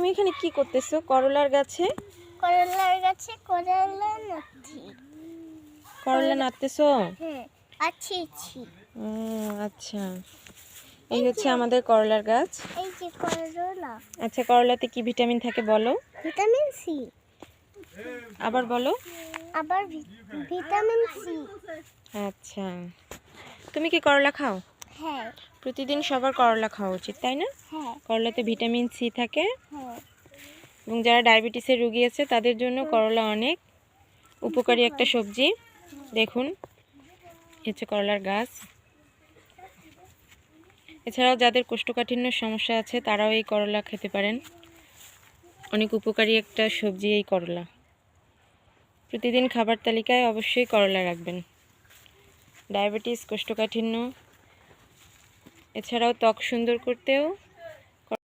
তুমি এখানে কি করতেছো? করলার গাছে করলা নাচ্ছি। করলা নাড়তেছো? হ্যাঁ, আচ্ছি। আচ্ছা, এই হচ্ছে আমাদের করলার গাছ। এই যে করলা। আচ্ছা, করলাতে কি ভিটামিন থাকে বলো? Vitamin C. আবার বলো। আবার ভিটামিন সি। আচ্ছা, তুমি কি করলা খাও? হ্যাঁ। প্রতিদিন সবার করলা খাওয়া উচিত, তাই না? হ্যাঁ। করলাতে ভিটামিন সি থাকে হ্যাঁ। এবং যারা ডায়াবেটিসের রোগী আছে তাদের জন্য করলা অনেক উপকারী একটা সবজি। দেখুন, হচ্ছে করলার গাছ। এছাড়াও যাদের কোষ্ঠকাঠিন্যের সমস্যা আছে তারাও এই করলা খেতে পারেন। অনেক উপকারী একটা সবজি এই করলা। প্রতিদিন খাবার তালিকায় অবশ্যই করলা রাখবেন। ডায়াবেটিস, কোষ্ঠকাঠিন্য, এছাড়াও ত্বক সুন্দর করতেও